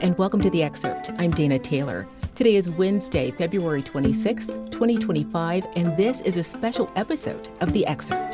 and welcome to The Excerpt. I'm Dana Taylor. Today is Wednesday, February 26th, 2025, and this is a special episode of The Excerpt.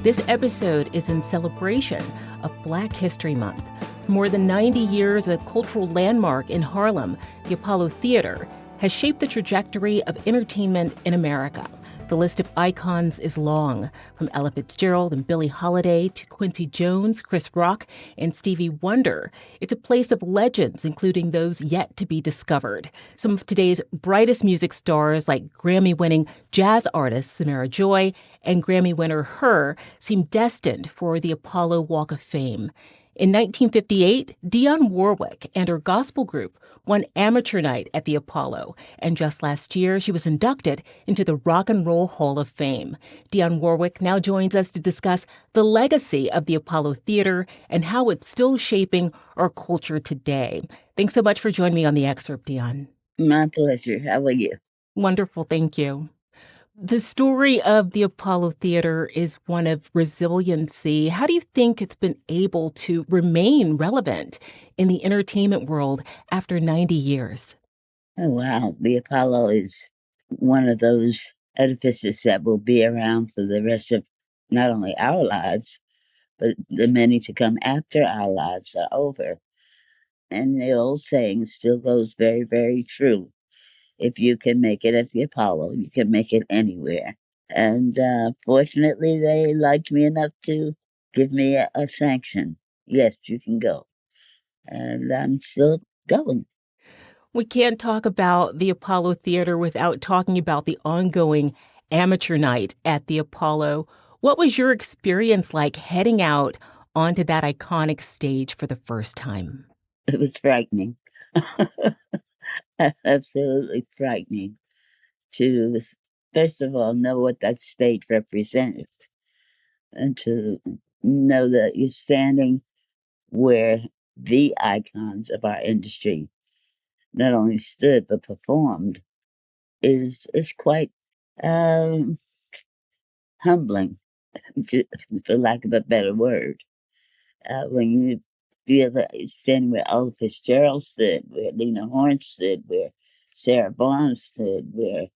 This episode is in celebration of Black History Month. For more than 90 years, a cultural landmark in Harlem, the Apollo Theater, has shaped the trajectory of entertainment in America. The list of icons is long, from Ella Fitzgerald and Billie Holiday to Quincy Jones, Chris Rock, and Stevie Wonder. It's a place of legends, including those yet to be discovered. Some of today's brightest music stars, like Grammy-winning jazz artist Samara Joy and Grammy winner H.E.R, seem destined for the Apollo Walk of Fame. In 1958, Dionne Warwick and her gospel group won Amateur Night at the Apollo, and just last year she was inducted into the Rock and Roll Hall of Fame. Dionne Warwick now joins us to discuss the legacy of the Apollo Theater and how it's still shaping our culture today. Thanks so much for joining me on The Excerpt, Dionne. My pleasure. How are you? Wonderful, thank you. The story of the Apollo Theater is one of resiliency. How do you think it's been able to remain relevant in the entertainment world after 90 years? Oh, wow. The Apollo is one of those edifices that will be around for the rest of not only our lives, but the many to come after our lives are over. And the old saying still goes very, very true. If you can make it at the Apollo, you can make it anywhere. And fortunately, they liked me enough to give me a sanction. Yes, you can go. And I'm still going. We can't talk about the Apollo Theater without talking about the ongoing Amateur Night at the Apollo. What was your experience like heading out onto that iconic stage for the first time? It was frightening. Absolutely frightening to, first of all, know what that stage represented and to know that you're standing where the icons of our industry not only stood but performed is quite um, humbling, for lack of a better word. When you feel that you're standing where Ella Fitzgerald stood, where Lena Horne stood, where Sarah Vaughan stood, where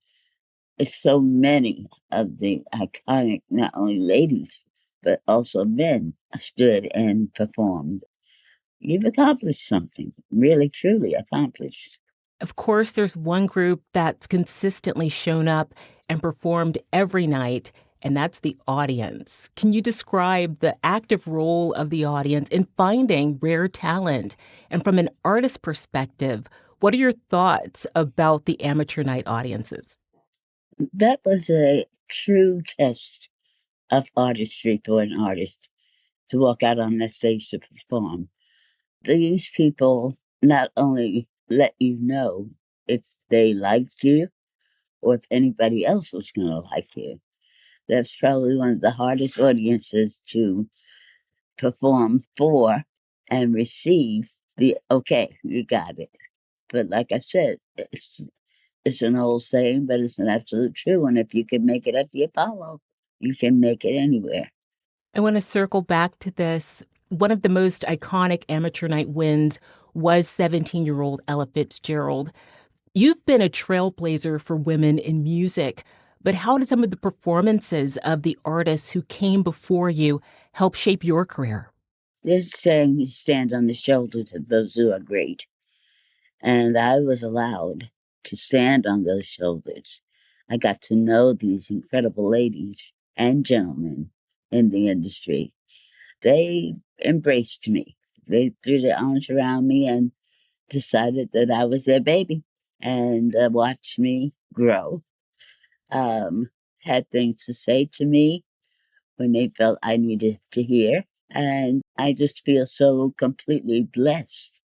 so many of the iconic, not only ladies, but also men stood and performed. You've accomplished something, really, truly accomplished. Of course, there's one group that's consistently shown up and performed every night, and that's the audience. Can you describe the active role of the audience in finding rare talent? And from an artist perspective, what are your thoughts about the amateur night audiences? That was a true test of artistry for an artist to walk out on that stage to perform. These people not only let you know if they liked you or if anybody else was going to like you. That's probably one of the hardest audiences to perform for and receive the, okay, you got it. But like I said, it's an old saying, but it's an absolute true one. If you can make it at the Apollo, you can make it anywhere. I want to circle back to this. One of the most iconic amateur night wins was 17-year-old Ella Fitzgerald. You've been a trailblazer for women in music, but how did some of the performances of the artists who came before you help shape your career? There's a saying, you stand on the shoulders of those who are great. And I was allowed to stand on those shoulders. I got to know these incredible ladies and gentlemen in the industry. They embraced me. They threw their arms around me and decided that I was their baby and watched me grow. Had things to say to me when they felt I needed to hear. And I just feel so completely blessed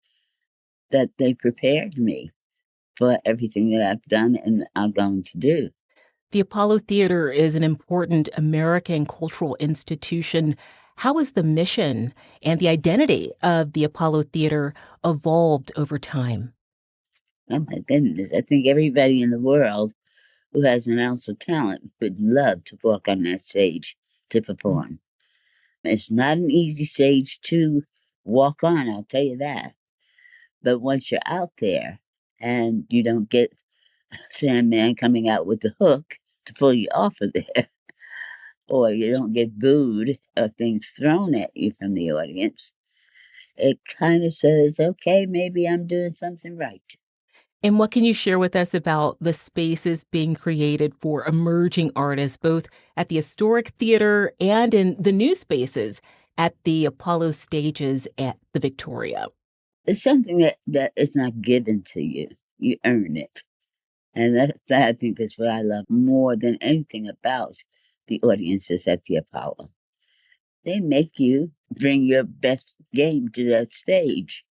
that they prepared me for everything that I've done and I'm going to do. The Apollo Theater is an important American cultural institution. How has the mission and the identity of the Apollo Theater evolved over time? Oh my goodness, I think everybody in the world who has an ounce of talent would love to walk on that stage to perform. It's not an easy stage to walk on, I'll tell you that. But once you're out there and you don't get Sandman coming out with the hook to pull you off of there, or you don't get booed or things thrown at you from the audience, it kind of says, okay, maybe I'm doing something right. And what can you share with us about the spaces being created for emerging artists, both at the Historic Theater and in the new spaces at the Apollo stages at the Victoria? It's something that is not given to you. You earn it. And that I think is what I love more than anything about the audiences at the Apollo. They make you bring your best game to that stage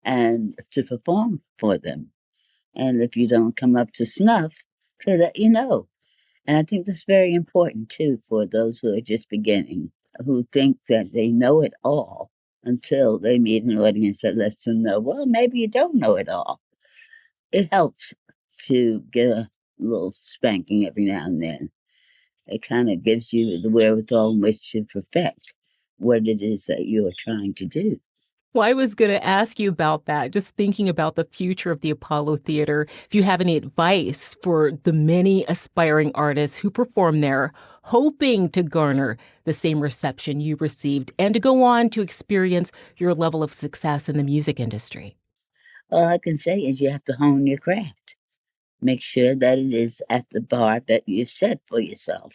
and to perform for them. And if you don't come up to snuff, they let you know. And I think that's very important too for those who are just beginning, who think that they know it all until they meet an audience that lets them know, well, maybe you don't know it all. It helps to get a little spanking every now and then. It kind of gives you the wherewithal in which to perfect what it is that you are trying to do. Well, I was going to ask you about that, just thinking about the future of the Apollo Theater. If you have any advice for the many aspiring artists who perform there, hoping to garner the same reception you received and to go on to experience your level of success in the music industry. All I can say is you have to hone your craft. Make sure that it is at the bar that you've set for yourself.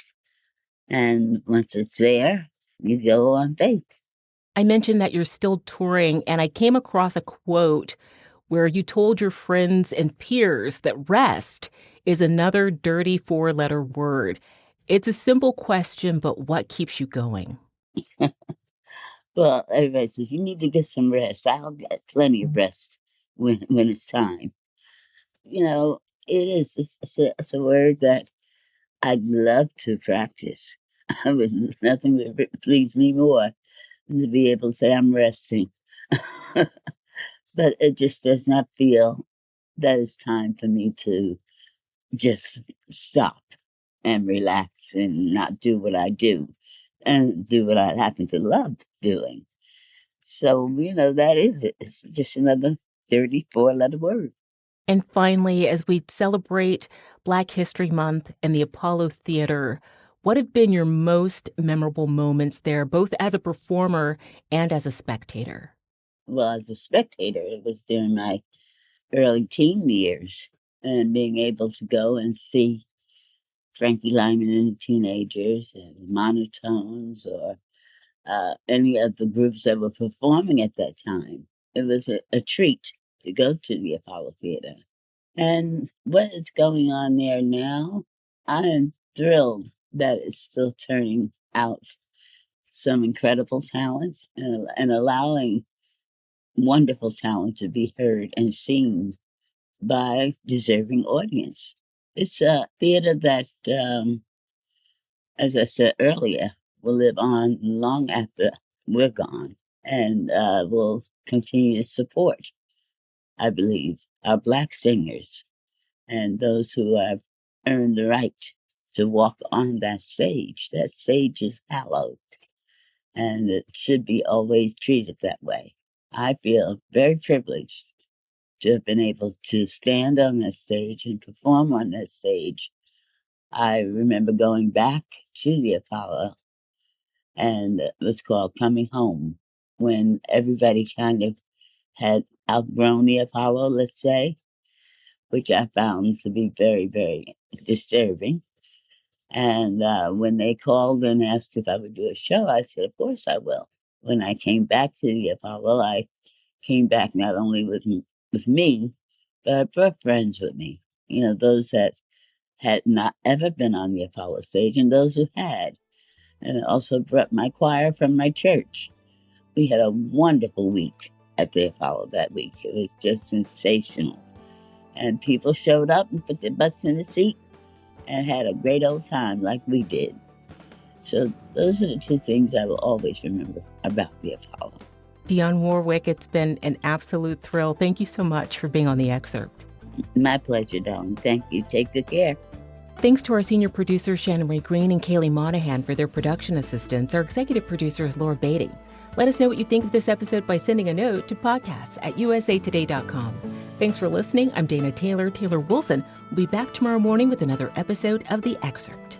And once it's there, you go on faith. I mentioned that you're still touring, and I came across a quote where you told your friends and peers that rest is another dirty four-letter word. It's a simple question, but what keeps you going? Well, everybody says you need to get some rest. I'll get plenty of rest when it's time. You know, it is. It's a word that I'd love to practice. I would nothing would please me more than to be able to say I'm resting. But it just does not feel that it's time for me to just stop and relax and not do what I do and do what I happen to love doing. So, that is it. It's just another 34-letter word. And finally, as we celebrate Black History Month and the Apollo Theater, what have been your most memorable moments there, both as a performer and as a spectator? Well, as a spectator, it was during my early teen years and being able to go and see Frankie Lyman and the Teenagers and Monotones or any of the groups that were performing at that time. It was a treat to go to the Apollo Theater. And what is going on there now, I am thrilled that it's still turning out some incredible talent and allowing wonderful talent to be heard and seen by deserving audience. It's a theater that, as I said earlier, will live on long after we're gone and will continue to support, I believe, our Black singers and those who have earned the right to walk on that stage. That stage is hallowed and it should be always treated that way. I feel very privileged to have been able to stand on that stage and perform on that stage. I remember going back to the Apollo, and it was called Coming Home, when everybody kind of had outgrown the Apollo, let's say, which I found to be very, very disturbing. And when they called and asked if I would do a show, I said, of course I will. When I came back to the Apollo, I came back not only with me, but I brought friends with me. Those that had not ever been on the Apollo stage and those who had. And I also brought my choir from my church. We had a wonderful week at the Apollo that week. It was just sensational. And people showed up and put their butts in the seat and had a great old time like we did. So those are the two things I will always remember about the Apollo. Dionne Warwick, it's been an absolute thrill. Thank you so much for being on The Excerpt. My pleasure, darling. Thank you. Take good care. Thanks to our senior producers Shannon Ray Green and Kaylee Monahan for their production assistance. Our executive producer is Laura Beatty. Let us know what you think of this episode by sending a note to podcasts@usatoday.com. Thanks for listening. I'm Dana Taylor. Taylor Wilson will be back tomorrow morning with another episode of The Excerpt.